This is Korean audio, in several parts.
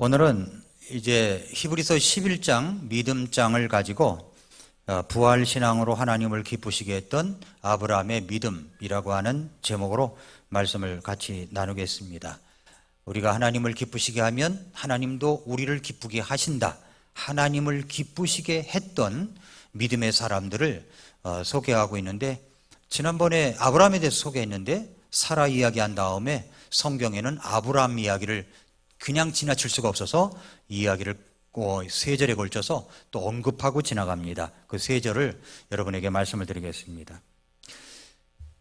오늘은 이제 히브리서 11장 믿음장을 가지고 부활신앙으로 하나님을 기쁘시게 했던 아브라함의 믿음이라고 하는 제목으로 말씀을 같이 나누겠습니다. 우리가 하나님을 기쁘시게 하면 하나님도 우리를 기쁘게 하신다. 하나님을 기쁘시게 했던 믿음의 사람들을 소개하고 있는데, 지난번에 아브라함에 대해서 소개했는데 사라 이야기한 다음에 성경에는 아브라함 이야기를 그냥 지나칠 수가 없어서 이야기를 세 절에 걸쳐서 또 언급하고 지나갑니다. 그 세 절을 여러분에게 말씀을 드리겠습니다.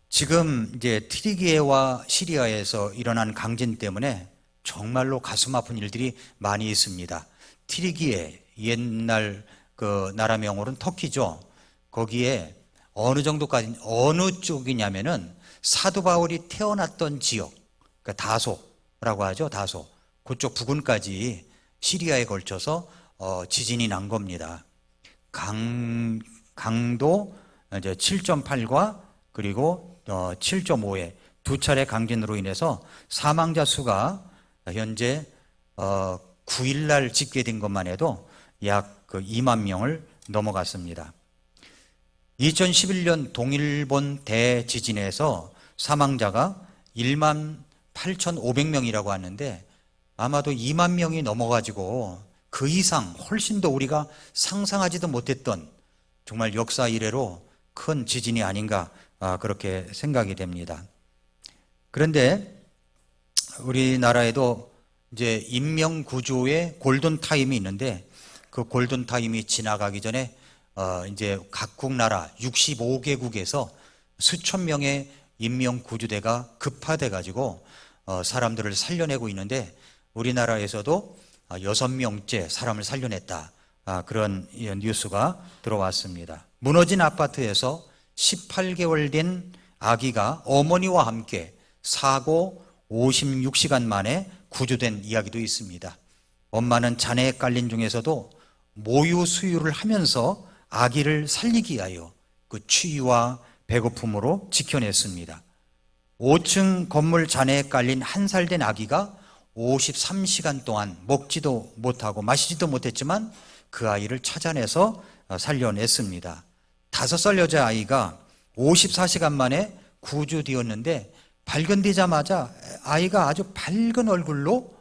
지금 이제 트리기에와 시리아에서 일어난 강진 때문에 정말로 가슴 아픈 일들이 많이 있습니다. 트리기에, 옛날 그 나라명으로는 터키죠. 거기에 어느 정도까지, 어느 쪽이냐면은 사도 바울이 태어났던 지역, 그러니까 다소라고 하죠. 다소. 그쪽 부근까지 시리아에 걸쳐서 지진이 난 겁니다. 강도 이제 7.8과 그리고 7.5의 두 차례 강진으로 인해서 사망자 수가 현재 9일날 집계된 것만 해도 약 2만 명을 넘어갔습니다. 2011년 동일본 대지진에서 사망자가 18,500명이라고 하는데 아마도 2만 명이 넘어가지고 그 이상 훨씬 더 우리가 상상하지도 못했던 정말 역사 이래로 큰 지진이 아닌가 그렇게 생각이 됩니다. 그런데 우리나라에도 이제 인명구조의 골든타임이 있는데 그 골든타임이 지나가기 전에 이제 각국 나라 65개국에서 수천 명의 인명구조대가 급파돼 가지고 사람들을 살려내고 있는데 우리나라에서도 6명째 사람을 살려냈다. 그런 뉴스가 들어왔습니다. 무너진 아파트에서 18개월 된 아기가 어머니와 함께 사고 56시간 만에 구조된 이야기도 있습니다. 엄마는 잔해에 깔린 중에서도 모유 수유를 하면서 아기를 살리기 위하여 그 추위와 배고픔으로 지켜냈습니다. 5층 건물 잔해에 깔린 1살 된 아기가 53시간 동안 먹지도 못하고 마시지도 못했지만 그 아이를 찾아내서 살려냈습니다. 5살 여자아이가 54시간 만에 구조되었는데 발견되자마자 아이가 아주 밝은 얼굴로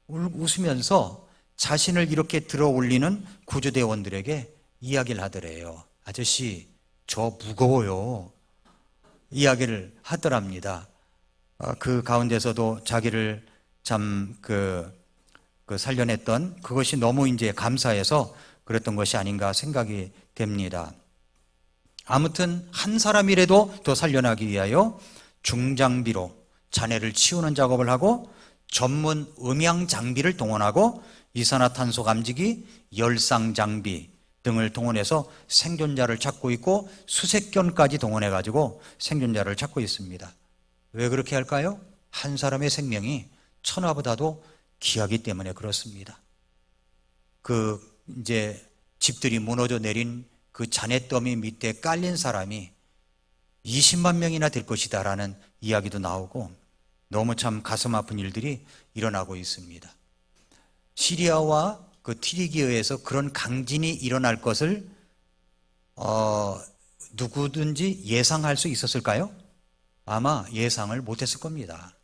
웃으면서 자신을 이렇게 들어 올리는 구조대원들에게 이야기를 하더래요. 아저씨, 저 무거워요. 이야기를 하더랍니다. 그 가운데서도 자기를 참 살려냈던 그것이 너무 이제 감사해서 그랬던 것이 아닌가 생각이 됩니다. 아무튼 한 사람이라도 더 살려나기 위하여 중장비로 잔해를 치우는 작업을 하고 전문 음향 장비를 동원하고 이산화탄소 감지기, 열상 장비 등을 동원해서 생존자를 찾고 있고 수색견까지 동원해 가지고 생존자를 찾고 있습니다. 왜 그렇게 할까요? 한 사람의 생명이 천하보다도 귀하기 때문에 그렇습니다. 이제 집들이 무너져 내린 그 잔해더미 밑에 깔린 사람이 20만 명이나 될 것이다라는 이야기도 나오고 너무 참 가슴 아픈 일들이 일어나고 있습니다. 시리아와 그 트리기에서 그런 강진이 일어날 것을 누구든지 예상할 수 있었을까요? 아마 예상을 못했을 겁니다.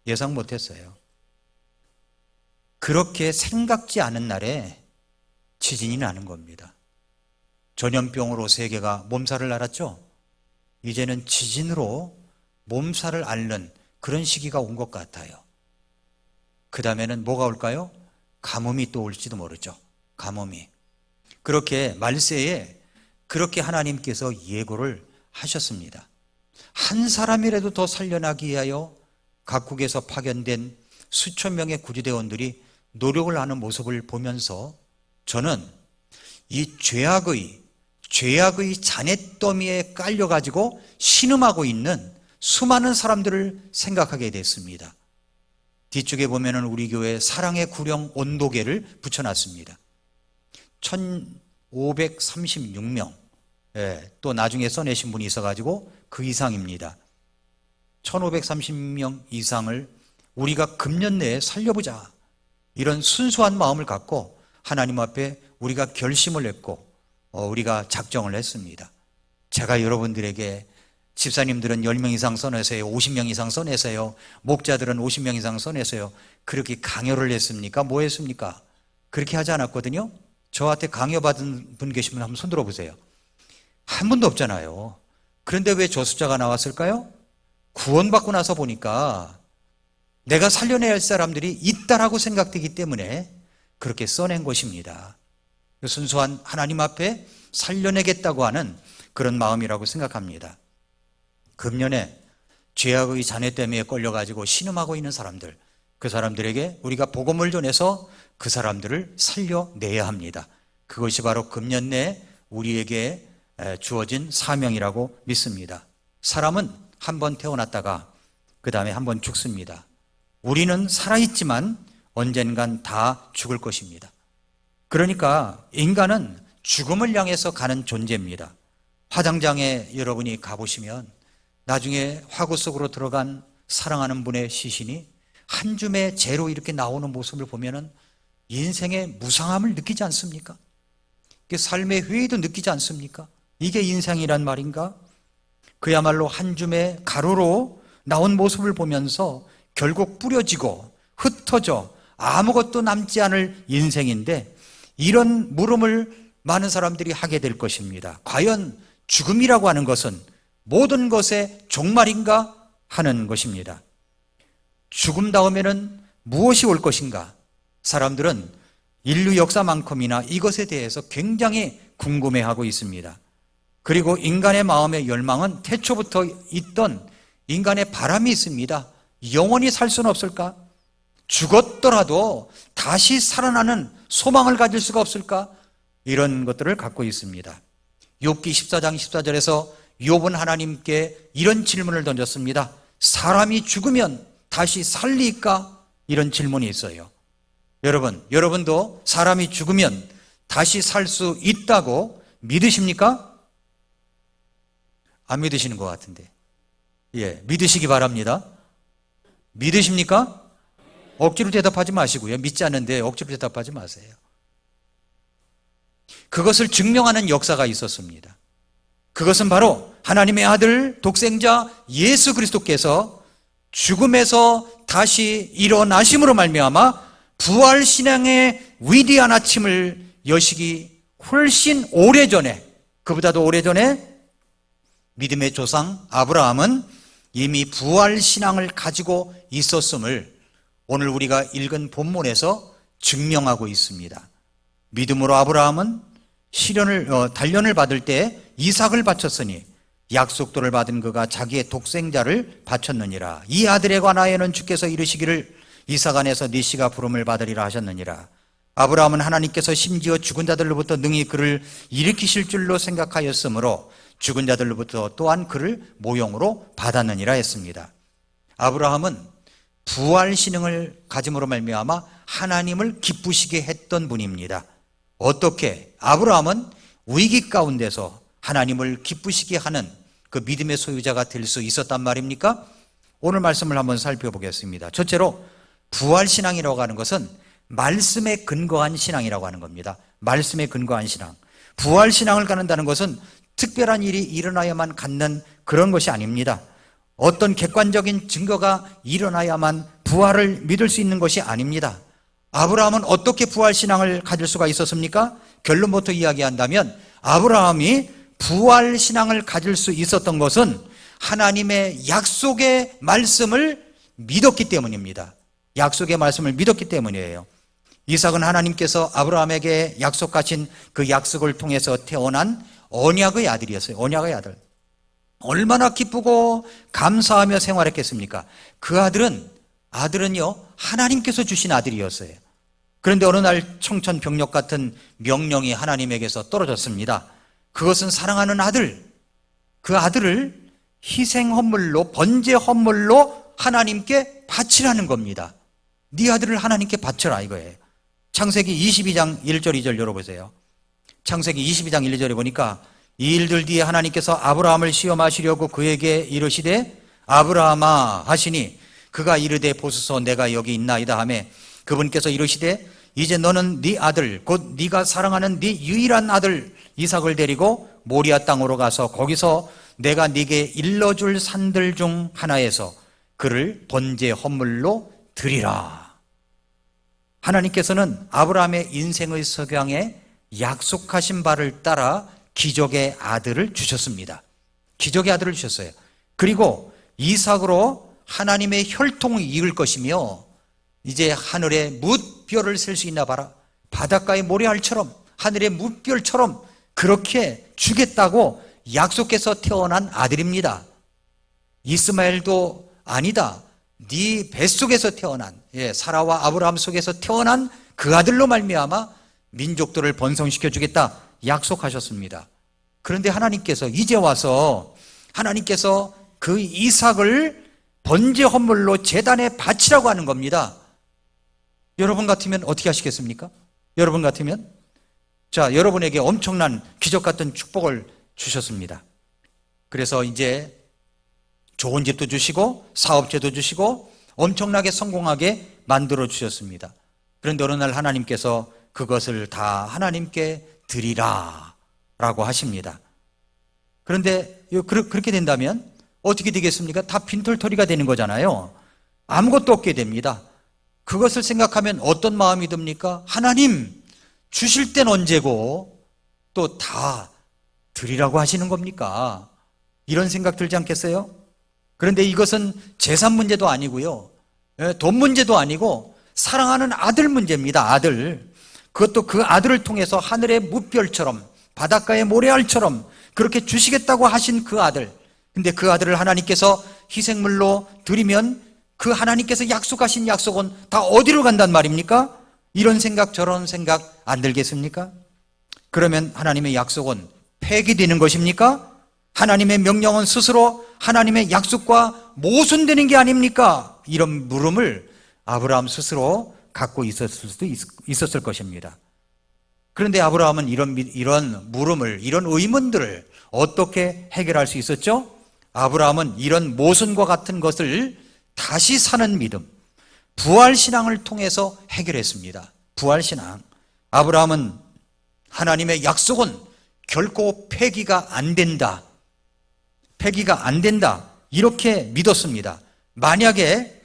예상 못했어요. 그렇게 생각지 않은 날에 지진이 나는 겁니다. 전염병으로 세계가 몸살을 앓았죠. 이제는 지진으로 몸살을 앓는 그런 시기가 온 것 같아요. 그 다음에는 뭐가 올까요? 가뭄이 또 올지도 모르죠. 가뭄이. 그렇게 말세에 그렇게 하나님께서 예고를 하셨습니다. 한 사람이라도 더 살려나기 위하여 각국에서 파견된 수천 명의 구조대원들이 노력을 하는 모습을 보면서 저는 이 죄악의 잔해더미에 깔려가지고 신음하고 있는 수많은 사람들을 생각하게 됐습니다. 뒤쪽에 보면은 우리 교회 사랑의 구령 온도계를 붙여놨습니다. 1536명. 또 나중에 써내신 분이 있어가지고 그 이상입니다. 1530명 이상을 우리가 금년 내에 살려보자 이런 순수한 마음을 갖고 하나님 앞에 우리가 결심을 했고 우리가 작정을 했습니다. 제가 여러분들에게 집사님들은 10명 이상 써내세요, 50명 이상 써내세요, 목자들은 50명 이상 써내세요, 그렇게 강요를 했습니까? 뭐 했습니까? 그렇게 하지 않았거든요. 저한테 강요받은 분 계시면 한번 손 들어보세요. 한 분도 없잖아요. 그런데 왜 저 숫자가 나왔을까요? 구원받고 나서 보니까 내가 살려내야 할 사람들이 있다라고 생각되기 때문에 그렇게 써낸 것입니다. 순수한 하나님 앞에 살려내겠다고 하는 그런 마음이라고 생각합니다. 금년에 죄악의 잔해 때문에 끌려가지고 신음하고 있는 사람들, 그 사람들에게 우리가 복음을 전해서 그 사람들을 살려내야 합니다. 그것이 바로 금년 내 우리에게 주어진 사명이라고 믿습니다. 사람은 한 번 태어났다가 그 다음에 한 번 죽습니다. 우리는 살아있지만 언젠간 다 죽을 것입니다. 그러니까 인간은 죽음을 향해서 가는 존재입니다. 화장장에 여러분이 가보시면 나중에 화구 속으로 들어간 사랑하는 분의 시신이 한 줌의 재로 이렇게 나오는 모습을 보면은 인생의 무상함을 느끼지 않습니까? 삶의 회의도 느끼지 않습니까? 이게 인생이란 말인가? 그야말로 한 줌의 가루로 나온 모습을 보면서 결국 뿌려지고 흩어져 아무것도 남지 않을 인생인데, 이런 물음을 많은 사람들이 하게 될 것입니다. 과연 죽음이라고 하는 것은 모든 것의 종말인가 하는 것입니다. 죽음 다음에는 무엇이 올 것인가? 사람들은 인류 역사만큼이나 이것에 대해서 굉장히 궁금해하고 있습니다. 그리고 인간의 마음의 열망은 태초부터 있던 인간의 바람이 있습니다. 영원히 살 수는 없을까? 죽었더라도 다시 살아나는 소망을 가질 수가 없을까? 이런 것들을 갖고 있습니다. 욥기 14장 14절에서 욥은 하나님께 이런 질문을 던졌습니다. 사람이 죽으면 다시 살리까? 이런 질문이 있어요. 여러분도 사람이 죽으면 다시 살 수 있다고 믿으십니까? 안 믿으시는 것 같은데. 믿으시기 바랍니다. 믿으십니까? 억지로 대답하지 마시고요. 믿지 않는데 억지로 대답하지 마세요. 그것을 증명하는 역사가 있었습니다. 그것은 바로 하나님의 아들 독생자 예수 그리스도께서 죽음에서 다시 일어나심으로 말미암아 부활신앙의 위대한 아침을 여시기 훨씬 오래전에, 그보다도 오래전에 믿음의 조상 아브라함은 이미 부활신앙을 가지고 있었음을 오늘 우리가 읽은 본문에서 증명하고 있습니다. 믿음으로 아브라함은 단련을 받을 때 이삭을 바쳤으니 약속도를 받은 그가 자기의 독생자를 바쳤느니라. 이 아들에 관하여는 주께서 이르시기를 이삭 안에서 네 씨가 부름을 받으리라 하셨느니라. 아브라함은 하나님께서 심지어 죽은 자들로부터 능히 그를 일으키실 줄로 생각하였으므로 죽은 자들로부터 또한 그를 모형으로 받았느니라 했습니다. 아브라함은 부활신앙을 가짐으로 말미암아 하나님을 기쁘시게 했던 분입니다. 어떻게? 아브라함은 위기 가운데서 하나님을 기쁘시게 하는 그 믿음의 소유자가 될 수 있었단 말입니까? 오늘 말씀을 한번 살펴보겠습니다. 첫째로 부활신앙이라고 하는 것은 말씀에 근거한 신앙이라고 하는 겁니다. 말씀에 근거한 신앙. 부활신앙을 갖는다는 것은 특별한 일이 일어나야만 갖는 그런 것이 아닙니다. 어떤 객관적인 증거가 일어나야만 부활을 믿을 수 있는 것이 아닙니다. 아브라함은 어떻게 부활신앙을 가질 수가 있었습니까? 결론부터 이야기한다면 아브라함이 부활신앙을 가질 수 있었던 것은 하나님의 약속의 말씀을 믿었기 때문입니다. 약속의 말씀을 믿었기 때문이에요. 이삭은 하나님께서 아브라함에게 약속하신 그 약속을 통해서 태어난 언약의 아들이었어요. 언약의 아들. 얼마나 기쁘고 감사하며 생활했겠습니까? 그 아들은요 하나님께서 주신 아들이었어요. 그런데 어느 날 청천벽력 같은 명령이 하나님에게서 떨어졌습니다. 그것은 사랑하는 아들, 그 아들을 희생 헌물로, 번제 헌물로 하나님께 바치라는 겁니다. 네 아들을 하나님께 바쳐라 이거예요. 창세기 22장 1절 2절 열어보세요. 창세기 22장 1, 2절에 보니까 이 일들 뒤에 하나님께서 아브라함을 시험하시려고 그에게 이르시되 아브라함아 하시니 그가 이르되 보소서 내가 여기 있나이다 하매 그분께서 이르시되 이제 너는 네 아들 곧 네가 사랑하는 네 유일한 아들 이삭을 데리고 모리아 땅으로 가서 거기서 내가 네게 일러줄 산들 중 하나에서 그를 번제 헌물로 드리라. 하나님께서는 아브라함의 인생의 석양에 약속하신 바를 따라 기적의 아들을 주셨습니다. 기적의 아들을 주셨어요. 그리고 이삭으로 하나님의 혈통을 이을 것이며 이제 하늘의 뭇별을 셀 수 있나 봐라. 바닷가의 모래알처럼 하늘의 뭇별처럼 그렇게 주겠다고 약속해서 태어난 아들입니다. 이스마엘도 아니다. 네 뱃속에서 태어난 사라와 아브라함 속에서 태어난 그 아들로 말미암아 민족들을 번성시켜 주겠다 약속하셨습니다. 그런데 하나님께서 이제 와서 하나님께서 그 이삭을 번제 헌물로 제단에 바치라고 하는 겁니다. 여러분 같으면 어떻게 하시겠습니까? 여러분 같으면 여러분에게 엄청난 기적 같은 축복을 주셨습니다. 그래서 이제 좋은 집도 주시고 사업체도 주시고 엄청나게 성공하게 만들어 주셨습니다. 그런데 어느 날 하나님께서 그것을 다 하나님께 드리라 라고 하십니다. 그런데 그렇게 된다면 어떻게 되겠습니까? 다 빈털터리가 되는 거잖아요. 아무것도 없게 됩니다. 그것을 생각하면 어떤 마음이 듭니까? 하나님 주실 땐 언제고 또 다 드리라고 하시는 겁니까? 이런 생각 들지 않겠어요? 그런데 이것은 재산 문제도 아니고요, 돈 문제도 아니고 사랑하는 아들 문제입니다. 아들. 그것도 그 아들을 통해서 하늘의 뭇별처럼 바닷가의 모래알처럼 그렇게 주시겠다고 하신 그 아들. 근데 그 아들을 하나님께서 희생물로 드리면 그 하나님께서 약속하신 약속은 다 어디로 간단 말입니까? 이런 생각 저런 생각 안 들겠습니까? 그러면 하나님의 약속은 폐기되는 것입니까? 하나님의 명령은 스스로 하나님의 약속과 모순되는 게 아닙니까? 이런 물음을 아브라함 스스로 갖고 있었을 수도 있었을 것입니다. 그런데 아브라함은 이런 물음을, 이런 의문들을 어떻게 해결할 수 있었죠? 아브라함은 이런 모순과 같은 것을 다시 사는 믿음, 부활신앙을 통해서 해결했습니다. 부활신앙. 아브라함은 하나님의 약속은 결코 폐기가 안 된다. 폐기가 안 된다. 이렇게 믿었습니다. 만약에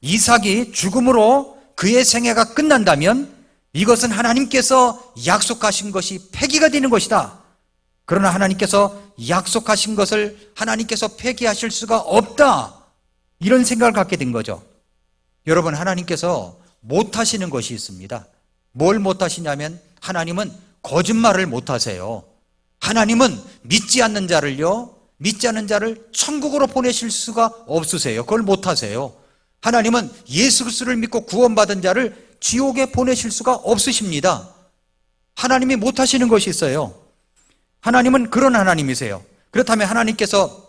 이삭이 죽음으로 그의 생애가 끝난다면 이것은 하나님께서 약속하신 것이 폐기가 되는 것이다. 그러나 하나님께서 약속하신 것을 하나님께서 폐기하실 수가 없다. 이런 생각을 갖게 된 거죠. 여러분, 하나님께서 못하시는 것이 있습니다. 뭘 못하시냐면 하나님은 거짓말을 못하세요. 하나님은 믿지 않는 자를 천국으로 보내실 수가 없으세요. 그걸 못하세요. 하나님은 예수 그리스도를 믿고 구원받은 자를 지옥에 보내실 수가 없으십니다. 하나님이 못하시는 것이 있어요. 하나님은 그런 하나님이세요. 그렇다면 하나님께서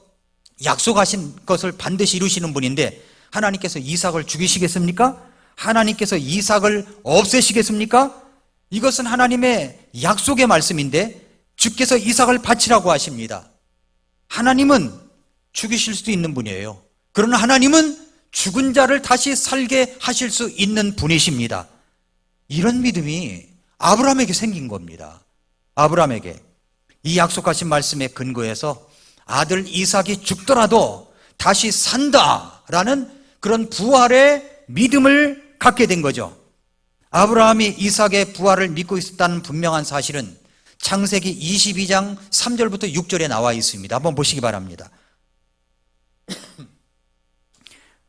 약속하신 것을 반드시 이루시는 분인데 하나님께서 이삭을 죽이시겠습니까? 하나님께서 이삭을 없애시겠습니까? 이것은 하나님의 약속의 말씀인데 주께서 이삭을 바치라고 하십니다. 하나님은 죽이실 수도 있는 분이에요. 그러나 하나님은 죽은 자를 다시 살게 하실 수 있는 분이십니다. 이런 믿음이 아브라함에게 생긴 겁니다. 아브라함에게 이 약속하신 말씀에 근거해서 아들 이삭이 죽더라도 다시 산다라는 그런 부활의 믿음을 갖게 된 거죠. 아브라함이 이삭의 부활을 믿고 있었다는 분명한 사실은 창세기 22장 3절부터 6절에 나와 있습니다. 한번 보시기 바랍니다.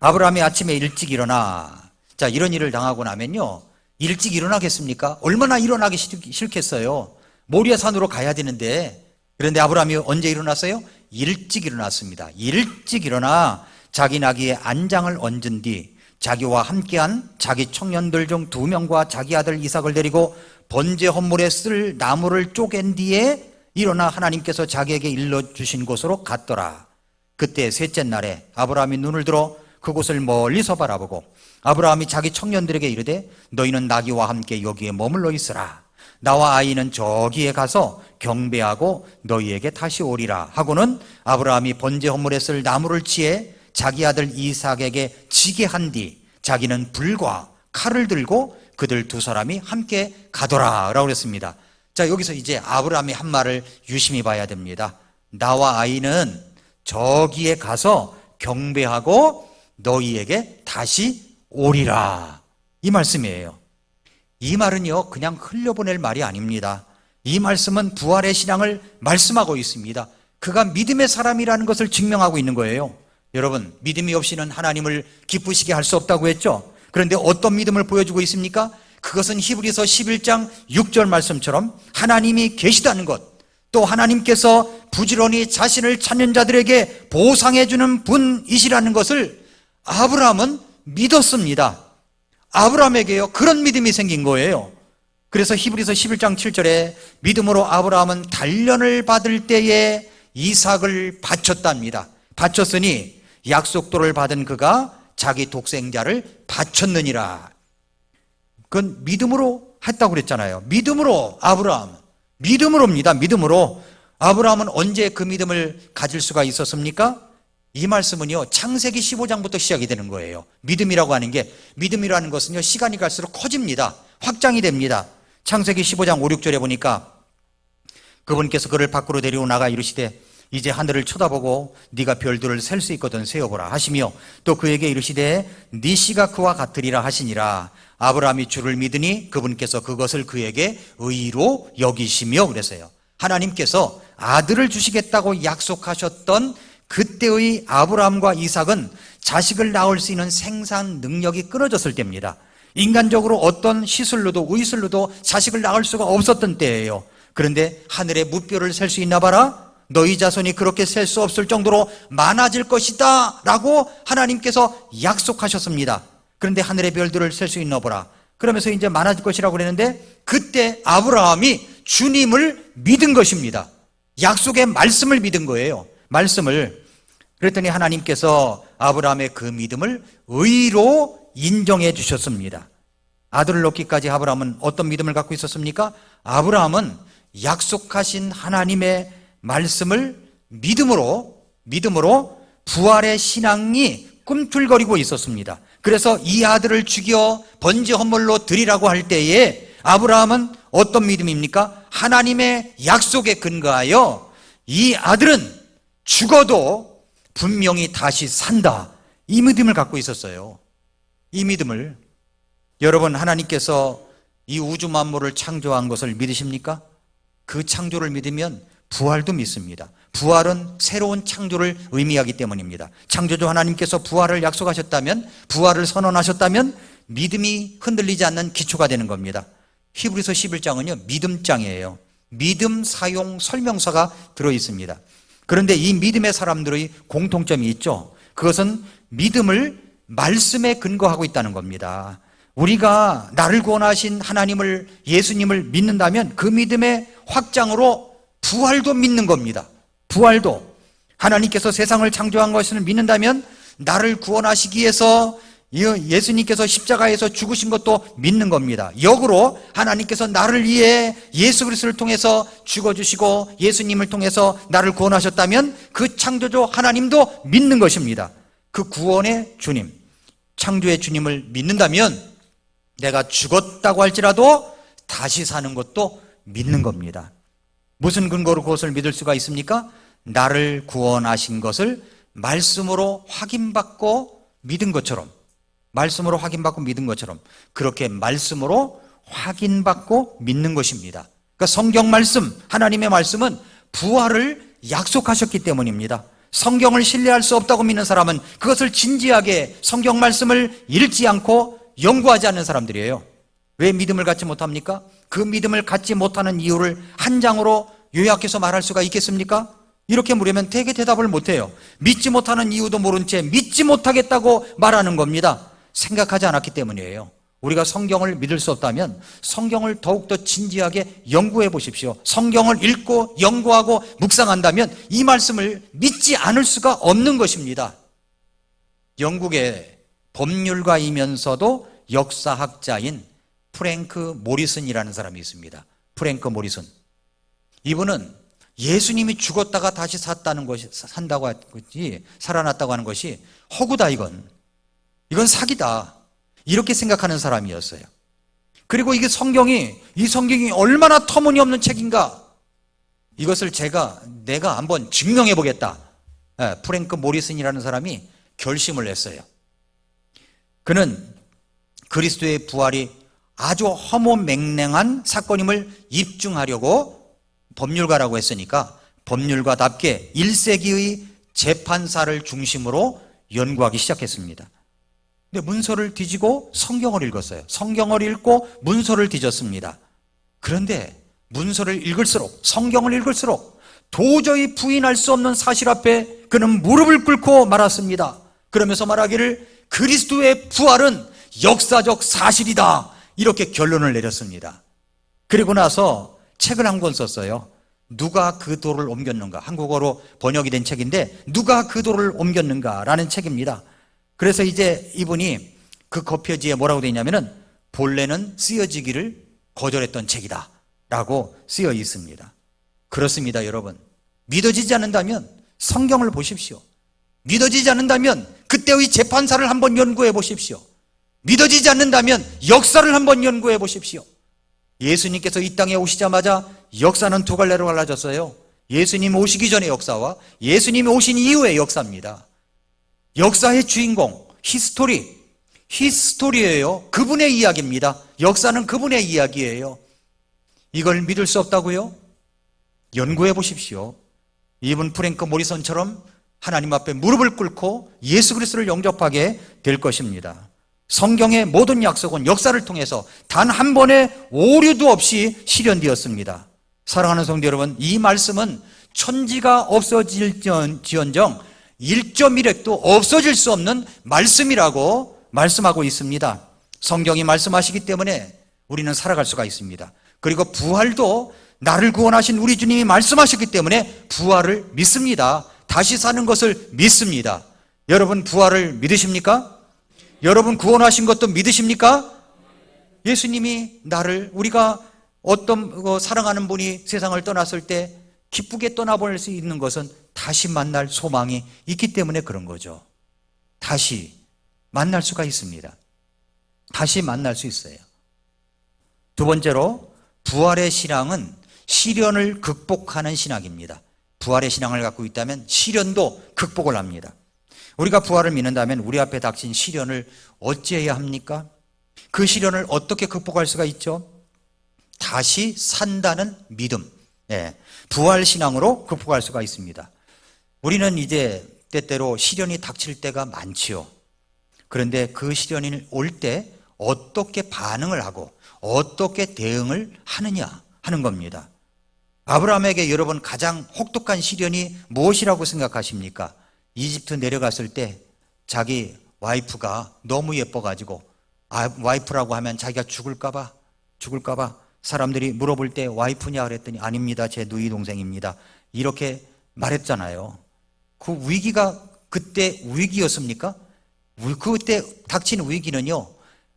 아브라함이 아침에 일찍 일어나, 이런 일을 당하고 나면요, 일찍 일어나겠습니까? 얼마나 일어나기 싫겠어요. 모리아산으로 가야 되는데. 그런데 아브라함이 언제 일어났어요? 일찍 일어났습니다. 일찍 일어나 자기 나귀에 안장을 얹은 뒤 자기와 함께한 자기 청년들 중 2명과 자기 아들 이삭을 데리고 번제 헌물에 쓸 나무를 쪼갠 뒤에 일어나 하나님께서 자기에게 일러주신 곳으로 갔더라. 그때 셋째 날에 아브라함이 눈을 들어 그곳을 멀리서 바라보고 아브라함이 자기 청년들에게 이르되 너희는 나귀와 함께 여기에 머물러 있으라. 나와 아이는 저기에 가서 경배하고 너희에게 다시 오리라 하고는 아브라함이 번제 헌물에 쓸 나무를 취해 자기 아들 이삭에게 지게 한 뒤 자기는 불과 칼을 들고 그들 두 사람이 함께 가더라 라고 그랬습니다. 자, 여기서 이제 아브라함이 한 말을 유심히 봐야 됩니다. 나와 아이는 저기에 가서 경배하고 너희에게 다시 오리라, 이 말씀이에요. 이 말은요 그냥 흘려보낼 말이 아닙니다. 이 말씀은 부활의 신앙을 말씀하고 있습니다. 그가 믿음의 사람이라는 것을 증명하고 있는 거예요. 여러분, 믿음이 없이는 하나님을 기쁘시게 할 수 없다고 했죠. 그런데 어떤 믿음을 보여주고 있습니까? 그것은 히브리서 11장 6절 말씀처럼 하나님이 계시다는 것, 또 하나님께서 부지런히 자신을 찾는 자들에게 보상해 주는 분이시라는 것을 아브라함은 믿었습니다. 아브라함에게요 그런 믿음이 생긴 거예요. 그래서 히브리서 11장 7절에 믿음으로 아브라함은 단련을 받을 때에 이삭을 바쳤답니다. 바쳤으니 약속도를 받은 그가 자기 독생자를 바쳤느니라. 그건 믿음으로 했다고 그랬잖아요. 믿음으로 아브라함, 믿음으로입니다. 믿음으로. 아브라함은 언제 그 믿음을 가질 수가 있었습니까? 이 말씀은요 창세기 15장부터 시작이 되는 거예요. 믿음이라고 하는 게, 믿음이라는 것은요 시간이 갈수록 커집니다. 확장이 됩니다. 창세기 15장 5, 6절에 보니까 그분께서 그를 밖으로 데리고 나가 이르시되 이제 하늘을 쳐다보고 네가 별들을 셀 수 있거든 세어보라 하시며 또 그에게 이르시되 네 씨가 그와 같으리라 하시니라. 아브라함이 주를 믿으니 그분께서 그것을 그에게 의로 여기시며 그랬어요. 하나님께서 아들을 주시겠다고 약속하셨던 그때의 아브라함과 이삭은 자식을 낳을 수 있는 생산 능력이 끊어졌을 때입니다. 인간적으로 어떤 시술로도 의술로도 자식을 낳을 수가 없었던 때예요. 그런데 하늘의 무뼈를 셀 수 있나 봐라, 너희 자손이 그렇게 셀 수 없을 정도로 많아질 것이다 라고 하나님께서 약속하셨습니다. 그런데 하늘의 별들을 셀 수 있나 보라, 그러면서 이제 많아질 것이라고 그랬는데 그때 아브라함이 주님을 믿은 것입니다. 약속의 말씀을 믿은 거예요. 말씀을. 그랬더니 하나님께서 아브라함의 그 믿음을 의로 인정해 주셨습니다. 아들을 낳기까지 아브라함은 어떤 믿음을 갖고 있었습니까? 아브라함은 약속하신 하나님의 말씀을 믿음으로 부활의 신앙이 꿈틀거리고 있었습니다. 그래서 이 아들을 죽여 번제 헌물로 드리라고 할 때에 아브라함은 어떤 믿음입니까? 하나님의 약속에 근거하여 이 아들은 죽어도 분명히 다시 산다, 이 믿음을 갖고 있었어요. 이 믿음을. 여러분, 하나님께서 이 우주 만물을 창조한 것을 믿으십니까? 그 창조를 믿으면 부활도 믿습니다. 부활은 새로운 창조를 의미하기 때문입니다. 창조주 하나님께서 부활을 약속하셨다면, 부활을 선언하셨다면 믿음이 흔들리지 않는 기초가 되는 겁니다. 히브리서 11장은요 믿음장이에요. 믿음 사용 설명서가 들어있습니다. 그런데 이 믿음의 사람들의 공통점이 있죠. 그것은 믿음을 말씀에 근거하고 있다는 겁니다. 우리가 나를 구원하신 하나님을, 예수님을 믿는다면 그 믿음의 확장으로 부활도 믿는 겁니다. 부활도. 하나님께서 세상을 창조한 것을 믿는다면 나를 구원하시기 위해서 예수님께서 십자가에서 죽으신 것도 믿는 겁니다. 역으로 하나님께서 나를 위해 예수 그리스도를 통해서 죽어주시고 예수님을 통해서 나를 구원하셨다면 그 창조주 하나님도 믿는 것입니다. 그 구원의 주님, 창조의 주님을 믿는다면 내가 죽었다고 할지라도 다시 사는 것도 믿는 겁니다. 무슨 근거로 그것을 믿을 수가 있습니까? 나를 구원하신 것을 말씀으로 확인받고 믿은 것처럼, 말씀으로 확인받고 믿은 것처럼 그렇게 말씀으로 확인받고 믿는 것입니다. 그러니까 성경 말씀, 하나님의 말씀은 부활을 약속하셨기 때문입니다. 성경을 신뢰할 수 없다고 믿는 사람은 그것을 진지하게 성경 말씀을 읽지 않고 연구하지 않는 사람들이에요. 왜 믿음을 갖지 못합니까? 그 믿음을 갖지 못하는 이유를 한 장으로 요약해서 말할 수가 있겠습니까? 이렇게 물으면 되게 대답을 못해요. 믿지 못하는 이유도 모른 채 믿지 못하겠다고 말하는 겁니다. 생각하지 않았기 때문이에요. 우리가 성경을 믿을 수 없다면 성경을 더욱더 진지하게 연구해 보십시오. 성경을 읽고 연구하고 묵상한다면 이 말씀을 믿지 않을 수가 없는 것입니다. 영국의 법률가이면서도 역사학자인 프랭크 모리슨이라는 사람이 있습니다. 프랭크 모리슨. 이분은 예수님이 죽었다가 다시 산다고 하는 것이 살아났다고 하는 것이 허구다, 이건 사기다. 이렇게 생각하는 사람이었어요. 그리고 이 성경이 얼마나 터무니없는 책인가, 이것을 내가 한번 증명해 보겠다. 프랭크 모리슨이라는 사람이 결심을 했어요. 그는 그리스도의 부활이 아주 허무맹랑한 사건임을 입증하려고 법률가라고 했으니까 법률가답게 1세기의 재판사를 중심으로 연구하기 시작했습니다. 근데 문서를 뒤지고 성경을 읽었어요. 성경을 읽고 문서를 뒤졌습니다. 그런데 문서를 읽을수록, 성경을 읽을수록 도저히 부인할 수 없는 사실 앞에 그는 무릎을 꿇고 말았습니다. 그러면서 말하기를 그리스도의 부활은 역사적 사실이다, 이렇게 결론을 내렸습니다. 그리고 나서 책을 한 권 썼어요. 누가 그 돌을 옮겼는가, 한국어로 번역이 된 책인데 누가 그 돌을 옮겼는가라는 책입니다. 그래서 이제 이분이 그 겉표지에 뭐라고 되어 있냐면은 본래는 쓰여지기를 거절했던 책이다 라고 쓰여 있습니다. 그렇습니다. 여러분, 믿어지지 않는다면 성경을 보십시오. 믿어지지 않는다면 그때의 재판사를 한번 연구해 보십시오. 믿어지지 않는다면 역사를 한번 연구해 보십시오. 예수님께서 이 땅에 오시자마자 역사는 두 갈래로 갈라졌어요. 예수님 오시기 전의 역사와 예수님이 오신 이후의 역사입니다. 역사의 주인공, 히스토리예요. 그분의 이야기입니다. 역사는 그분의 이야기예요. 이걸 믿을 수 없다고요? 연구해 보십시오. 이분 프랭크 모리슨처럼 하나님 앞에 무릎을 꿇고 예수 그리스도를 영접하게 될 것입니다. 성경의 모든 약속은 역사를 통해서 단 한 번의 오류도 없이 실현되었습니다. 사랑하는 성도 여러분, 이 말씀은 천지가 없어질지언정 1.1획도 없어질 수 없는 말씀이라고 말씀하고 있습니다. 성경이 말씀하시기 때문에 우리는 살아갈 수가 있습니다. 그리고 부활도 나를 구원하신 우리 주님이 말씀하셨기 때문에 부활을 믿습니다. 다시 사는 것을 믿습니다. 여러분, 부활을 믿으십니까? 여러분, 구원하신 것도 믿으십니까? 예수님이 우리가 어떤 사랑하는 분이 세상을 떠났을 때 기쁘게 떠나보낼 수 있는 것은 다시 만날 소망이 있기 때문에 그런 거죠. 다시 만날 수가 있습니다. 다시 만날 수 있어요. 두 번째로, 부활의 신앙은 시련을 극복하는 신앙입니다. 부활의 신앙을 갖고 있다면 시련도 극복을 합니다. 우리가 부활을 믿는다면 우리 앞에 닥친 시련을 어찌해야 합니까? 그 시련을 어떻게 극복할 수가 있죠? 다시 산다는 믿음, 부활 신앙으로 극복할 수가 있습니다. 우리는 이제 때때로 시련이 닥칠 때가 많지요. 그런데 그 시련이 올 때 어떻게 반응을 하고 어떻게 대응을 하느냐 하는 겁니다. 아브라함에게 여러분 가장 혹독한 시련이 무엇이라고 생각하십니까? 이집트 내려갔을 때 자기 와이프가 너무 예뻐가지고, 와이프라고 하면 자기가 죽을까봐 사람들이 물어볼 때 와이프냐 그랬더니 아닙니다, 제 누이 동생입니다, 이렇게 말했잖아요. 그 위기가 그때 위기였습니까? 그때 닥친 위기는요,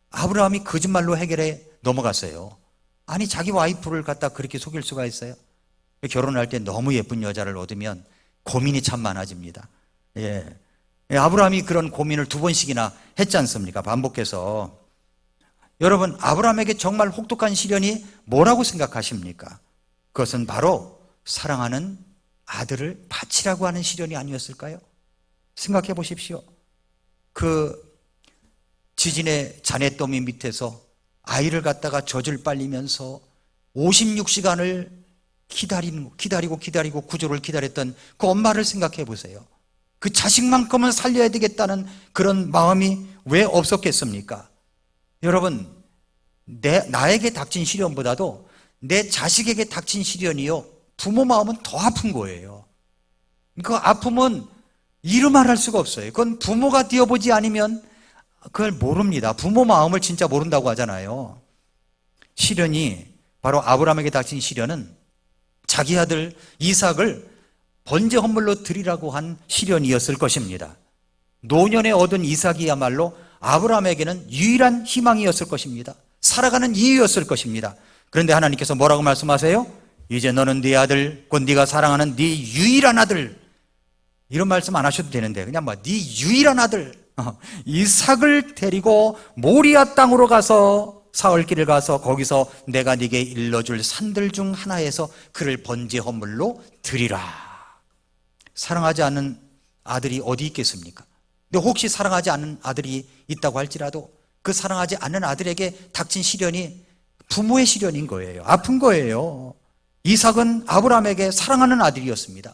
아브라함이 거짓말로 해결해 넘어갔어요. 아니, 자기 와이프를 갖다 그렇게 속일 수가 있어요? 결혼할 때 너무 예쁜 여자를 얻으면 고민이 참 많아집니다. 아브라함이 그런 고민을 2번씩이나 했지 않습니까? 반복해서. 여러분, 아브라함에게 정말 혹독한 시련이 뭐라고 생각하십니까? 그것은 바로 사랑하는 아들을 바치라고 하는 시련이 아니었을까요? 생각해 보십시오. 그 지진의 잔해더미 밑에서 아이를 갖다가 젖을 빨리면서 56시간을 기다리고 구조를 기다렸던 그 엄마를 생각해 보세요. 그 자식만큼은 살려야 되겠다는 그런 마음이 왜 없었겠습니까? 여러분, 나에게 닥친 시련보다도 내 자식에게 닥친 시련이요, 부모 마음은 더 아픈 거예요. 그 아픔은 이루 말할 수가 없어요. 그건 부모가 되어보지 않으면 그걸 모릅니다. 부모 마음을 진짜 모른다고 하잖아요. 시련이, 바로 아브라함에게 닥친 시련은 자기 아들 이삭을 번제 헌물로 드리라고 한 시련이었을 것입니다. 노년에 얻은 이삭이야말로 아브라함에게는 유일한 희망이었을 것입니다. 살아가는 이유였을 것입니다. 그런데 하나님께서 뭐라고 말씀하세요? 이제 너는 네 아들, 곧 네가 사랑하는 네 유일한 아들, 이런 말씀 안 하셔도 되는데 그냥 네 유일한 아들, 이삭을 데리고 모리아 땅으로 가서 사흘길을 가서 거기서 내가 네게 일러줄 산들 중 하나에서 그를 번제 헌물로 드리라. 사랑하지 않는 아들이 어디 있겠습니까? 근데 혹시 사랑하지 않는 아들이 있다고 할지라도 그 사랑하지 않는 아들에게 닥친 시련이 부모의 시련인 거예요. 아픈 거예요. 이삭은 아브라함에게 사랑하는 아들이었습니다.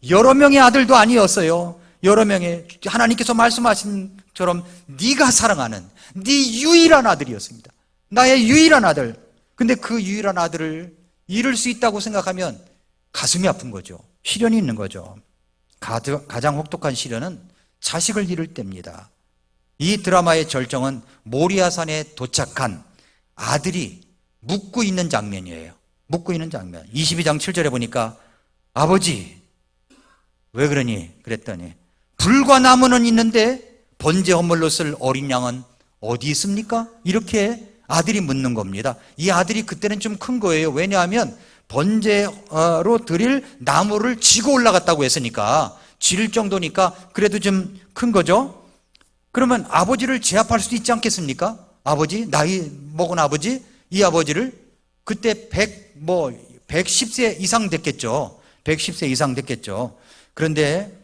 여러 명의 아들도 아니었어요. 여러 명의, 하나님께서 말씀하신 처럼 네가 사랑하는 네 유일한 아들이었습니다. 나의 유일한 아들. 근데 그 유일한 아들을 잃을 수 있다고 생각하면 가슴이 아픈 거죠. 시련이 있는 거죠. 가장 혹독한 시련은 자식을 잃을 때입니다. 이 드라마의 절정은 모리아산에 도착한 아들이 묻고 있는 장면이에요. 묻고 있는 장면. 22장 7절에 보니까 아버지 왜 그러니? 그랬더니 불과 나무는 있는데 번제 헌물로 쓸 어린 양은 어디 있습니까? 이렇게 아들이 묻는 겁니다. 이 아들이 그때는 좀 큰 거예요. 왜냐하면 번제로 드릴 나무를 지고 올라갔다고 했으니까, 질 정도니까 그래도 좀 큰 거죠. 그러면 아버지를 제압할 수도 있지 않겠습니까? 아버지, 나이 먹은 아버지, 이 아버지를 그때 110세 이상 됐겠죠. 110세 이상 됐겠죠. 그런데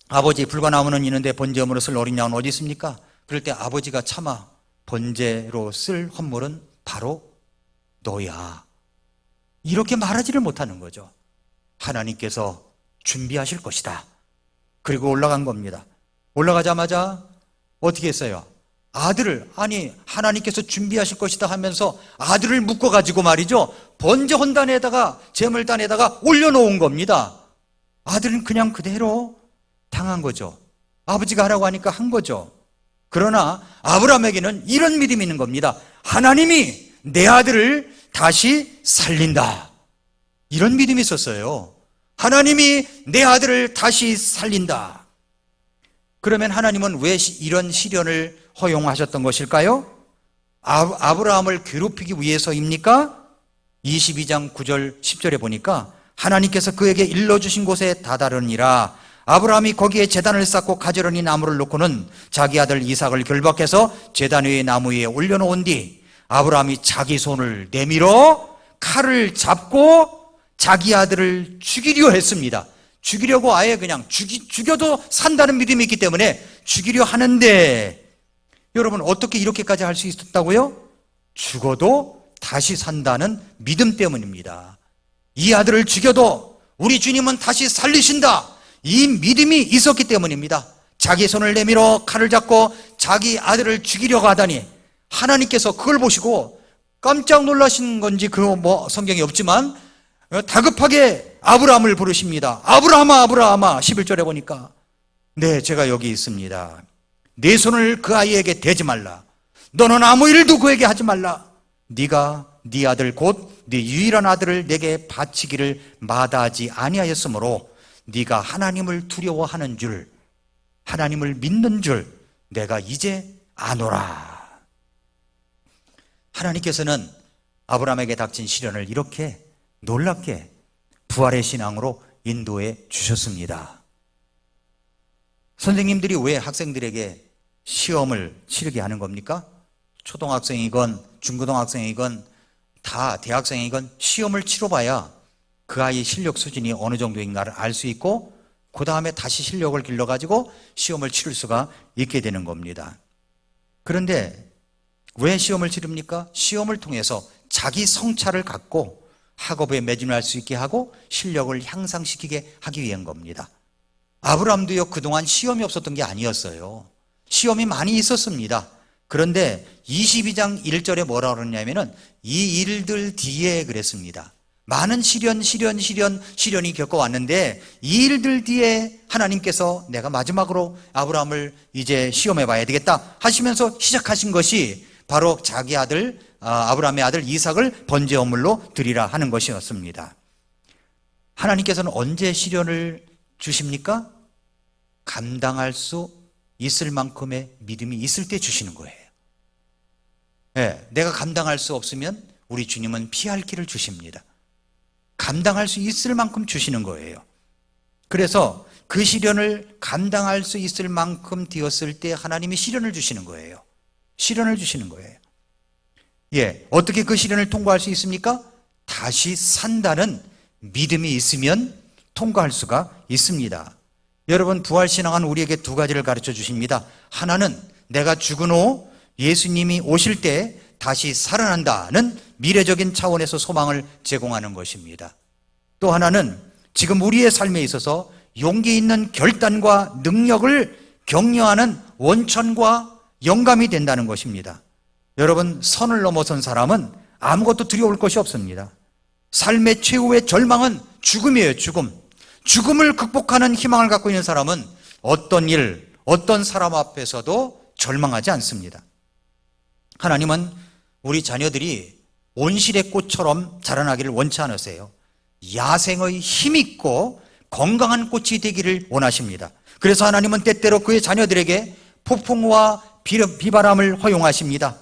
아버지 불과 나무는 있는데 번제물로 쓸 어린 양은 어디 있습니까? 그럴 때 아버지가 차마 번제로 쓸 헌물은 바로 너야. 이렇게 말하지를 못하는 거죠. 하나님께서 준비하실 것이다. 그리고 올라간 겁니다. 올라가자마자 어떻게 했어요? 아들을, 아니 하나님께서 준비하실 것이다 하면서 아들을 묶어가지고 말이죠, 번제 헌단에다가 제물단에다가 올려놓은 겁니다. 아들은 그냥 그대로 당한 거죠. 아버지가 하라고 하니까 한 거죠. 그러나 아브라함에게는 이런 믿음이 있는 겁니다. 하나님이 내 아들을 다시 살린다. 이런 믿음이 있었어요. 하나님이 내 아들을 다시 살린다. 그러면 하나님은 왜 이런 시련을 허용하셨던 것일까요? 아브라함을 괴롭히기 위해서입니까? 22장 9절 10절에 보니까 하나님께서 그에게 일러주신 곳에 다다르니라. 아브라함이 거기에 제단을 쌓고 가지런히 나무를 놓고는 자기 아들 이삭을 결박해서 제단 위에 나무 위에 올려놓은 뒤 아브라함이 자기 손을 내밀어 칼을 잡고 자기 아들을 죽이려 했습니다. 죽이려고 아예 그냥 죽여도 산다는 믿음이 있기 때문에 죽이려 하는데, 여러분 어떻게 이렇게까지 할 수 있었다고요? 죽어도 다시 산다는 믿음 때문입니다. 이 아들을 죽여도 우리 주님은 다시 살리신다. 이 믿음이 있었기 때문입니다. 자기 손을 내밀어 칼을 잡고 자기 아들을 죽이려고 하다니 하나님께서 그걸 보시고 깜짝 놀라신 건지 성경에 없지만 다급하게 아브라함을 부르십니다. 아브라함아 아브라함아. 11절에 보니까 네, 제가 여기 있습니다. 내 손을 그 아이에게 대지 말라. 너는 아무 일도 그에게 하지 말라. 네가 네 아들 곧 네 유일한 아들을 내게 바치기를 마다하지 아니하였으므로 네가 하나님을 두려워하는 줄, 하나님을 믿는 줄 내가 이제 아노라. 하나님께서는 아브라함에게 닥친 시련을 이렇게 놀랍게 부활의 신앙으로 인도해 주셨습니다. 선생님들이 왜 학생들에게 시험을 치르게 하는 겁니까? 초등학생이건 중고등학생이건 다 대학생이건 시험을 치러봐야 그 아이의 실력 수준이 어느 정도인가를 알 수 있고 그 다음에 다시 실력을 길러가지고 시험을 치를 수가 있게 되는 겁니다. 그런데 왜 시험을 치릅니까? 시험을 통해서 자기 성찰을 갖고 학업에 매진할 수 있게 하고 실력을 향상시키게 하기 위한 겁니다. 아브라함도요, 그동안 시험이 없었던 게 아니었어요. 시험이 많이 있었습니다. 그런데 22장 1절에 뭐라고 그러냐면은 이 일들 뒤에 그랬습니다. 많은 시련이 겪어왔는데 이 일들 뒤에 하나님께서 내가 마지막으로 아브라함을 이제 시험해 봐야 되겠다 하시면서 시작하신 것이 바로 자기 아들, 아브라함의 아들 이삭을 번제 헌물로 드리라 하는 것이었습니다. 하나님께서는 언제 시련을 주십니까? 감당할 수 있을 만큼의 믿음이 있을 때 주시는 거예요. 네, 내가 감당할 수 없으면 우리 주님은 피할 길을 주십니다. 감당할 수 있을 만큼 주시는 거예요. 그래서 그 시련을 감당할 수 있을 만큼 되었을 때 하나님이 시련을 주시는 거예요. 시련을 주시는 거예요. 어떻게 그 시련을 통과할 수 있습니까? 다시 산다는 믿음이 있으면 통과할 수가 있습니다. 여러분, 부활신앙은 우리에게 두 가지를 가르쳐 주십니다. 하나는 내가 죽은 후 예수님이 오실 때 다시 살아난다는 미래적인 차원에서 소망을 제공하는 것입니다. 또 하나는 지금 우리의 삶에 있어서 용기 있는 결단과 능력을 격려하는 원천과 영감이 된다는 것입니다. 여러분, 선을 넘어선 사람은 아무것도 두려울 것이 없습니다. 삶의 최후의 절망은 죽음이에요. 죽음을 극복하는 희망을 갖고 있는 사람은 어떤 일, 어떤 사람 앞에서도 절망하지 않습니다. 하나님은 우리 자녀들이 온실의 꽃처럼 자라나기를 원치 않으세요. 야생의 힘있고 건강한 꽃이 되기를 원하십니다. 그래서 하나님은 때때로 그의 자녀들에게 폭풍과 비바람을 허용하십니다.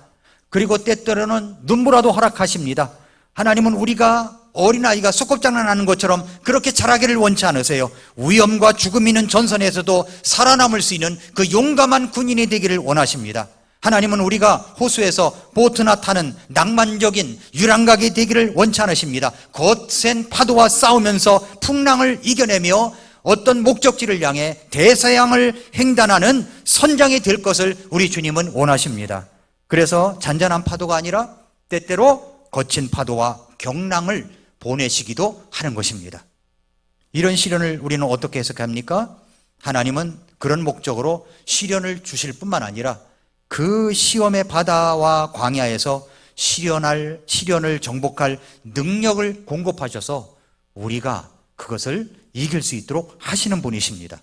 그리고 때때로는 눈보라도 허락하십니다. 하나님은 우리가 어린아이가 소꿉장난하는 것처럼 그렇게 자라기를 원치 않으세요. 위험과 죽음이 있는 전선에서도 살아남을 수 있는 그 용감한 군인이 되기를 원하십니다. 하나님은 우리가 호수에서 보트나 타는 낭만적인 유랑각이 되기를 원치 않으십니다. 거센 파도와 싸우면서 풍랑을 이겨내며 어떤 목적지를 향해 대서양을 횡단하는 선장이 될 것을 우리 주님은 원하십니다. 그래서 잔잔한 파도가 아니라 때때로 거친 파도와 경랑을 보내시기도 하는 것입니다. 이런 시련을 우리는 어떻게 해석합니까? 하나님은 그런 목적으로 시련을 주실 뿐만 아니라 그 시험의 바다와 광야에서 시련을 정복할 능력을 공급하셔서 우리가 그것을 이길 수 있도록 하시는 분이십니다.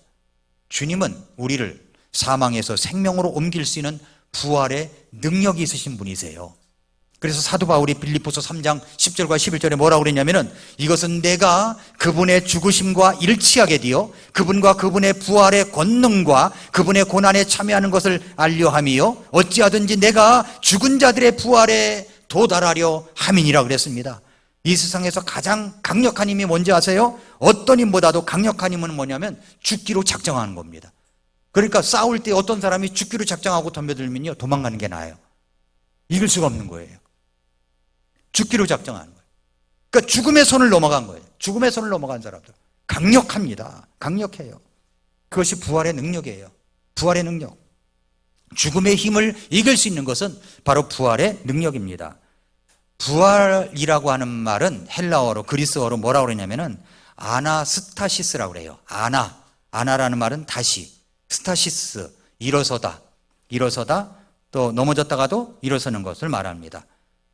주님은 우리를 사망에서 생명으로 옮길 수 있는 부활의 능력이 있으신 분이세요. 그래서 사도 바울이 빌립보서 3장 10절과 11절에 뭐라고 그랬냐면은 이것은 내가 그분의 죽으심과 일치하게 되어 그분과 그분의 부활의 권능과 그분의 고난에 참여하는 것을 알려함이요 어찌하든지 내가 죽은 자들의 부활에 도달하려 함이니라 그랬습니다. 이 세상에서 가장 강력한 힘이 뭔지 아세요? 어떤 힘보다도 강력한 힘은 뭐냐면 죽기로 작정하는 겁니다. 그러니까 싸울 때 어떤 사람이 죽기로 작정하고 덤벼들면요 도망가는 게 나아요. 이길 수가 없는 거예요. 죽기로 작정하는 거예요. 그러니까 죽음의 손을 넘어간 거예요. 죽음의 손을 넘어간 사람들 강력합니다. 강력해요. 그것이 부활의 능력이에요. 부활의 능력. 죽음의 힘을 이길 수 있는 것은 바로 부활의 능력입니다. 부활이라고 하는 말은 헬라어로 그리스어로 뭐라고 그러냐면은 아나스타시스라고 그래요. 아나라는 말은 다시, 스타시스 일어서다 또 넘어졌다가도 일어서는 것을 말합니다.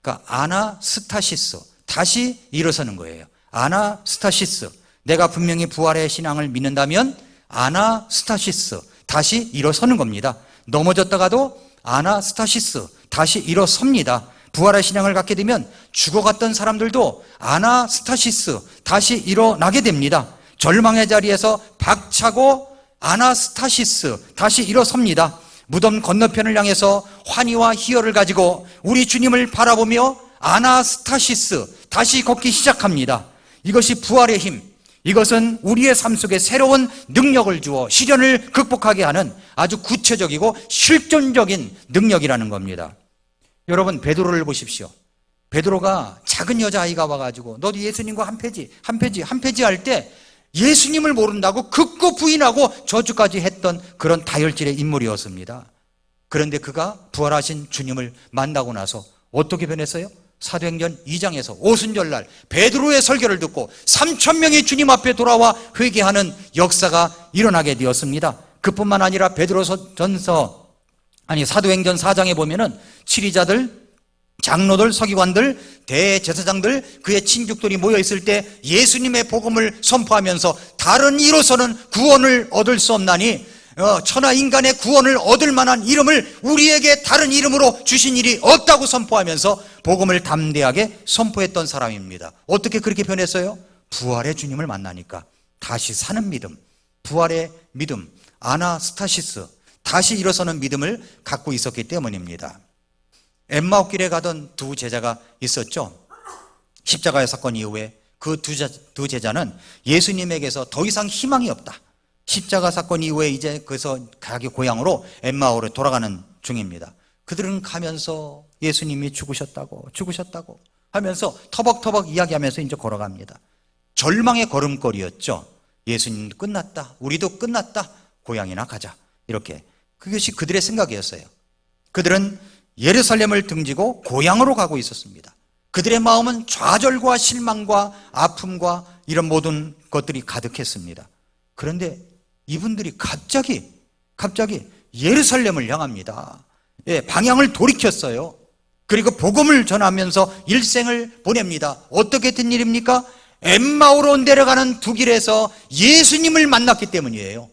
그러니까 아나스타시스 다시 일어서는 거예요. 아나스타시스 내가 분명히 부활의 신앙을 믿는다면 아나스타시스 다시 일어서는 겁니다. 넘어졌다가도 아나스타시스 다시 일어섭니다. 부활의 신앙을 갖게 되면 죽어갔던 사람들도 아나스타시스 다시 일어나게 됩니다. 절망의 자리에서 박차고 아나스타시스 다시 일어섭니다. 무덤 건너편을 향해서 환희와 희열을 가지고 우리 주님을 바라보며 아나스타시스 다시 걷기 시작합니다. 이것이 부활의 힘, 이것은 우리의 삶 속에 새로운 능력을 주어 시련을 극복하게 하는 아주 구체적이고 실존적인 능력이라는 겁니다. 여러분 베드로를 보십시오. 베드로가 작은 여자아이가 와가지고 너도 예수님과 한 패지 할 때 예수님을 모른다고 극구 부인하고 저주까지 했던 그런 다혈질의 인물이었습니다. 그런데 그가 부활하신 주님을 만나고 나서 어떻게 변했어요? 사도행전 2장에서 오순절날 베드로의 설교를 듣고 3,000명이 주님 앞에 돌아와 회개하는 역사가 일어나게 되었습니다. 그뿐만 아니라 사도행전 4장에 보면은 치리자들, 장로들, 서기관들, 대제사장들, 그의 친족들이 모여있을 때 예수님의 복음을 선포하면서 다른 이로서는 구원을 얻을 수 없나니 천하 인간의 구원을 얻을 만한 이름을 우리에게 다른 이름으로 주신 일이 없다고 선포하면서 복음을 담대하게 선포했던 사람입니다. 어떻게 그렇게 변했어요? 부활의 주님을 만나니까 다시 사는 믿음, 부활의 믿음, 아나스타시스 다시 일어서는 믿음을 갖고 있었기 때문입니다. 엠마오길에 가던 두 제자가 있었죠. 십자가의 사건 이후에 그 두 제자는 예수님에게서 더 이상 희망이 없다, 십자가 사건 이후에 이제 그래서 자기 고향으로 엠마오로 돌아가는 중입니다. 그들은 가면서 예수님이 죽으셨다고 하면서 터벅터벅 이야기하면서 이제 걸어갑니다. 절망의 걸음걸이였죠. 예수님 끝났다. 우리도 끝났다. 고향이나 가자. 이렇게. 그것이 그들의 생각이었어요. 그들은 예루살렘을 등지고 고향으로 가고 있었습니다. 그들의 마음은 좌절과 실망과 아픔과 이런 모든 것들이 가득했습니다. 그런데 이분들이 갑자기 예루살렘을 향합니다. 예, 방향을 돌이켰어요. 그리고 복음을 전하면서 일생을 보냅니다. 어떻게 된 일입니까? 엠마오로 내려가는 두 길에서 예수님을 만났기 때문이에요.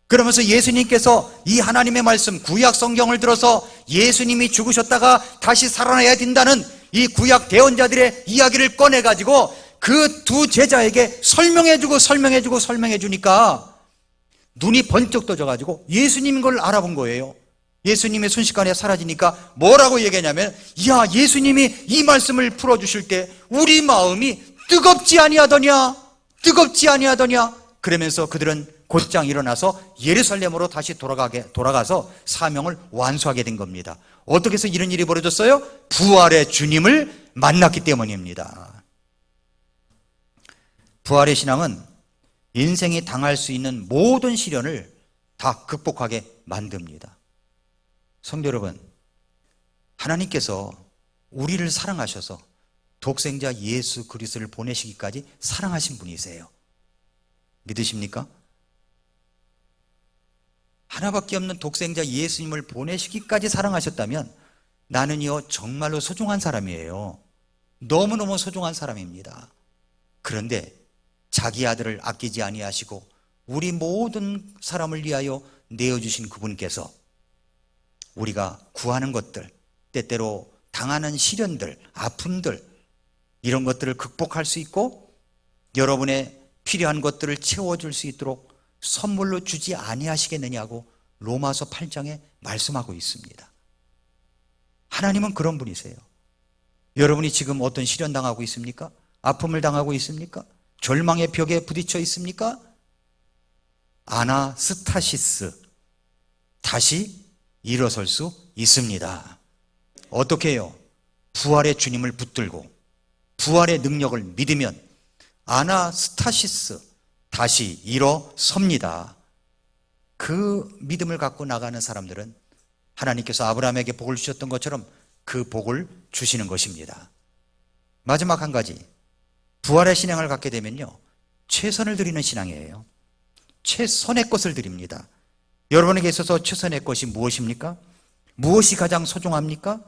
그러면서 예수님께서 이 하나님의 말씀, 구약 성경을 들어서 예수님이 죽으셨다가 다시 살아나야 된다는 이 구약 대언자들의 이야기를 꺼내가지고 그 두 제자에게 설명해주니까 눈이 번쩍 떠져가지고 예수님인 걸 알아본 거예요. 예수님의 순식간에 사라지니까 뭐라고 얘기하냐면, 야, 예수님이 이 말씀을 풀어주실 때 우리 마음이 뜨겁지 아니하더냐. 그러면서 그들은 곧장 일어나서 예루살렘으로 다시 돌아가서 사명을 완수하게 된 겁니다. 어떻게 해서 이런 일이 벌어졌어요? 부활의 주님을 만났기 때문입니다. 부활의 신앙은 인생이 당할 수 있는 모든 시련을 다 극복하게 만듭니다. 성도 여러분, 하나님께서 우리를 사랑하셔서 독생자 예수 그리스도를 보내시기까지 사랑하신 분이세요. 믿으십니까? 하나밖에 없는 독생자 예수님을 보내시기까지 사랑하셨다면 나는요 정말로 소중한 사람이에요. 너무너무 소중한 사람입니다. 그런데 자기 아들을 아끼지 아니하시고 우리 모든 사람을 위하여 내어주신 그분께서 우리가 구하는 것들, 때때로 당하는 시련들, 아픔들, 이런 것들을 극복할 수 있고 여러분의 필요한 것들을 채워줄 수 있도록 선물로 주지 아니하시겠느냐고 로마서 8장에 말씀하고 있습니다. 하나님은 그런 분이세요. 여러분이 지금 어떤 시련 당하고 있습니까? 아픔을 당하고 있습니까? 절망의 벽에 부딪혀 있습니까? 아나스타시스, 다시 일어설 수 있습니다. 어떻게 해요? 부활의 주님을 붙들고 부활의 능력을 믿으면 아나스타시스, 다시 일어섭니다. 그 믿음을 갖고 나가는 사람들은 하나님께서 아브라함에게 복을 주셨던 것처럼 그 복을 주시는 것입니다. 마지막 한 가지, 부활의 신앙을 갖게 되면요 최선을 드리는 신앙이에요. 최선의 것을 드립니다. 여러분에게 있어서 최선의 것이 무엇입니까? 무엇이 가장 소중합니까?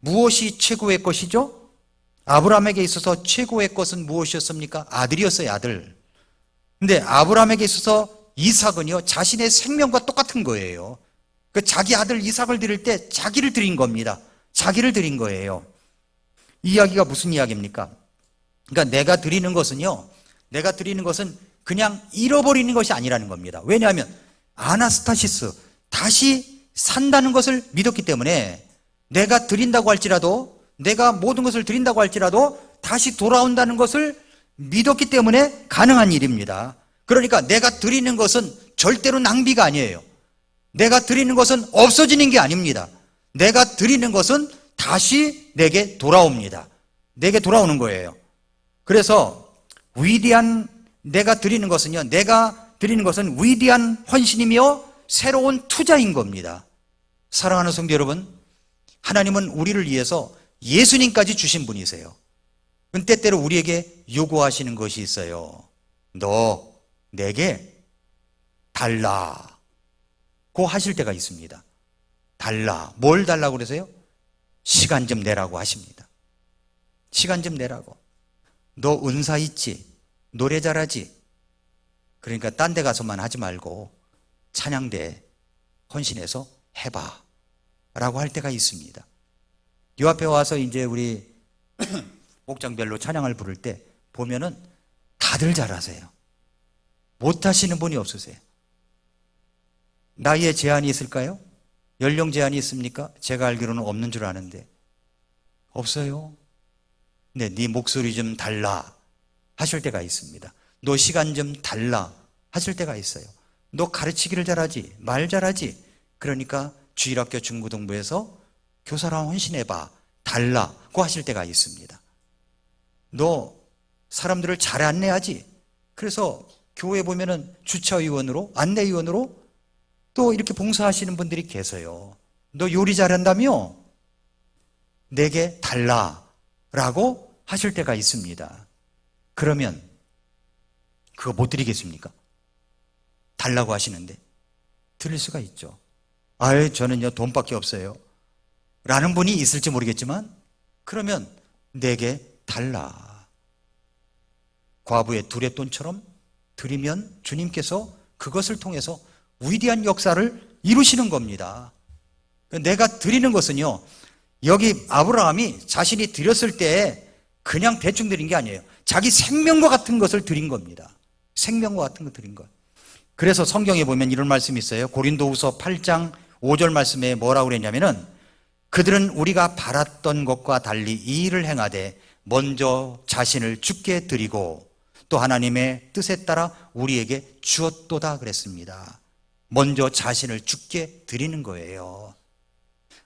무엇이 최고의 것이죠? 아브라함에게 있어서 최고의 것은 무엇이었습니까? 아들이었어요. 아들. 근데 아브라함에게 있어서 이삭은요 자신의 생명과 똑같은 거예요. 그 자기 아들 이삭을 드릴 때 자기를 드린 겁니다. 자기를 드린 거예요. 이 이야기가 무슨 이야기입니까? 그러니까 내가 드리는 것은 그냥 잃어버리는 것이 아니라는 겁니다. 왜냐하면 아나스타시스, 다시 산다는 것을 믿었기 때문에 내가 드린다고 할지라도, 내가 모든 것을 드린다고 할지라도 다시 돌아온다는 것을 믿었기 때문에 가능한 일입니다. 그러니까 내가 드리는 것은 절대로 낭비가 아니에요. 내가 드리는 것은 없어지는 게 아닙니다. 내가 드리는 것은 다시 내게 돌아옵니다. 내게 돌아오는 거예요. 그래서 내가 드리는 것은 위대한 헌신이며 새로운 투자인 겁니다. 사랑하는 성도 여러분, 하나님은 우리를 위해서 예수님까지 주신 분이세요. 때때로 우리에게 요구하시는 것이 있어요. 너 내게 달라고 하실 때가 있습니다. 달라. 뭘 달라고 그러세요? 시간 좀 내라고 하십니다. 시간 좀 내라고. 너 은사 있지? 노래 잘하지? 그러니까 딴 데 가서만 하지 말고 찬양대 헌신해서 해봐 라고 할 때가 있습니다. 요 앞에 와서 이제 우리 목장별로 찬양을 부를 때 보면은 다들 잘하세요. 못하시는 분이 없으세요. 나이에 제한이 있을까요? 연령 제한이 있습니까? 제가 알기로는 없는 줄 아는데 없어요. 네 목소리 좀 달라 하실 때가 있습니다. 너 시간 좀 달라 하실 때가 있어요. 너 가르치기를 잘하지, 말 잘하지. 그러니까 주일학교 중고등부에서 교사랑 헌신해봐, 달라고 하실 때가 있습니다. 너 사람들을 잘 안내하지. 그래서 교회 보면은 주차위원으로, 안내위원으로 또 이렇게 봉사하시는 분들이 계세요. 너 요리 잘한다며? 내게 달라라고 하실 때가 있습니다. 그러면 그거 못 드리겠습니까? 달라고 하시는데 드릴 수가 있죠. 아유, 저는요 돈밖에 없어요 라는 분이 있을지 모르겠지만, 그러면 내게 달라. 과부의 두레돈처럼 드리면 주님께서 그것을 통해서 위대한 역사를 이루시는 겁니다. 내가 드리는 것은요, 여기 아브라함이 자신이 드렸을 때 그냥 대충 드린 게 아니에요. 자기 생명과 같은 것을 드린 겁니다. 생명과 같은 거 드린 것. 그래서 성경에 보면 이런 말씀이 있어요. 고린도후서 8장 5절 말씀에 뭐라고 그랬냐면은, 그들은 우리가 바랐던 것과 달리 이 일을 행하되 먼저 자신을 주께 드리고 또 하나님의 뜻에 따라 우리에게 주었도다 그랬습니다. 먼저 자신을 주께 드리는 거예요.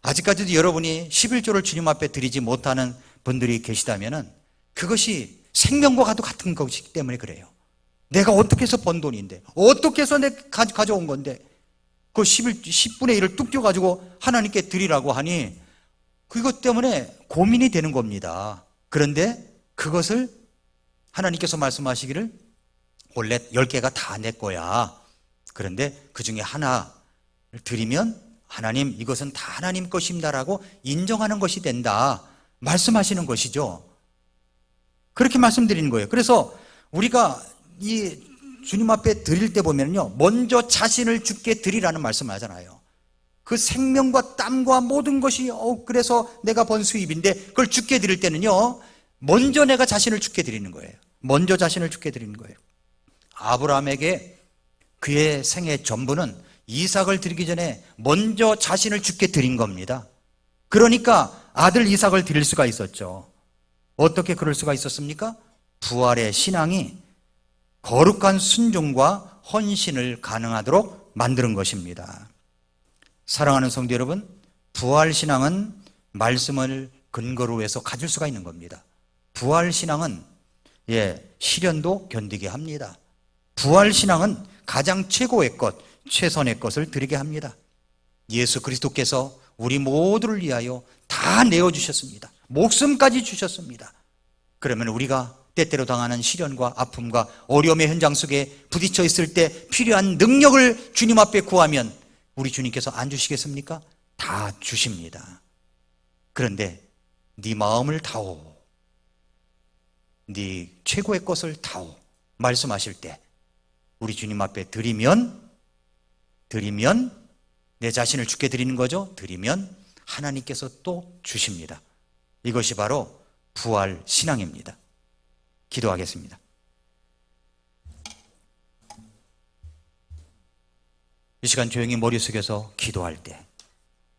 아직까지도 여러분이 11조를 주님 앞에 드리지 못하는 분들이 계시다면은 그것이 생명과 같은 것이기 때문에 그래요. 내가 어떻게 해서 번 돈인데, 어떻게 해서 내가 가져온 건데, 그 10분의 1을 뚝 떼어가지고 하나님께 드리라고 하니 그것 때문에 고민이 되는 겁니다. 그런데 그것을 하나님께서 말씀하시기를 원래 10개가 다 내 거야. 그런데 그 중에 하나를 드리면 하나님, 이것은 다 하나님 것입니다라고 인정하는 것이 된다 말씀하시는 것이죠. 그렇게 말씀드리는 거예요. 그래서 우리가 이 주님 앞에 드릴 때 보면요, 먼저 자신을 주께 드리라는 말씀을 하잖아요. 그 생명과 땀과 모든 것이 그래서 내가 번 수입인데 그걸 주께 드릴 때는요, 먼저 내가 자신을 주께 드리는 거예요. 먼저 자신을 주께 드리는 거예요. 아브라함에게 그의 생애 전부는 이삭을 드리기 전에 먼저 자신을 주께 드린 겁니다. 그러니까 아들 이삭을 드릴 수가 있었죠. 어떻게 그럴 수가 있었습니까? 부활의 신앙이 거룩한 순종과 헌신을 가능하도록 만드는 것입니다. 사랑하는 성도 여러분, 부활신앙은 말씀을 근거로 해서 가질 수가 있는 겁니다. 부활신앙은 시련도 견디게 합니다. 부활신앙은 가장 최고의 것, 최선의 것을 드리게 합니다. 예수 그리스도께서 우리 모두를 위하여 다 내어주셨습니다. 목숨까지 주셨습니다. 그러면 우리가 때때로 당하는 시련과 아픔과 어려움의 현장 속에 부딪혀 있을 때 필요한 능력을 주님 앞에 구하면 우리 주님께서 안 주시겠습니까? 다 주십니다. 그런데 네 마음을 다오, 네 최고의 것을 다오 말씀하실 때 우리 주님 앞에 드리면 내 자신을 주께 드리는 거죠. 드리면 하나님께서 또 주십니다. 이것이 바로 부활 신앙입니다. 기도하겠습니다. 이 시간 조용히 머리 숙여서 기도할 때,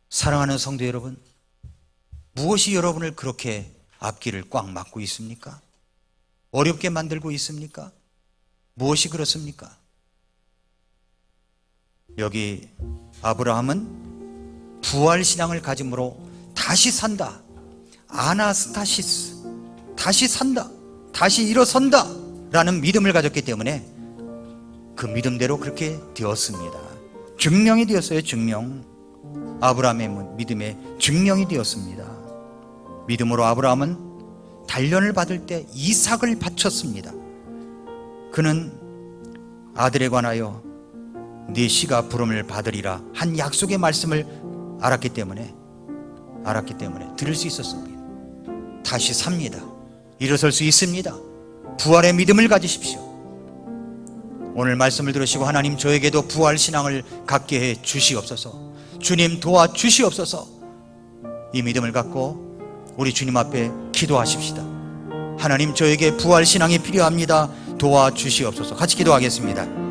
사랑하는 성도 여러분, 무엇이 여러분을 그렇게 앞길을 꽉 막고 있습니까? 어렵게 만들고 있습니까? 무엇이 그렇습니까? 여기 아브라함은 부활신앙을 가짐으로 다시 산다, 아나스타시스, 다시 산다, 다시 일어선다 라는 믿음을 가졌기 때문에 그 믿음대로 그렇게 되었습니다. 증명이 되었어요. 증명. 아브라함의 믿음의 증명이 되었습니다. 믿음으로 아브라함은 단련을 받을 때 이삭을 바쳤습니다. 그는 아들에 관하여 네 씨가 부름을 받으리라 한 약속의 말씀을 알았기 때문에 드릴 수 있었습니다. 다시 삽니다. 일어설 수 있습니다. 부활의 믿음을 가지십시오. 오늘 말씀을 들으시고 하나님, 저에게도 부활 신앙을 갖게 해 주시옵소서. 주님 도와주시옵소서. 이 믿음을 갖고 우리 주님 앞에 기도하십시다. 하나님, 저에게 부활 신앙이 필요합니다. 도와주시옵소서. 같이 기도하겠습니다.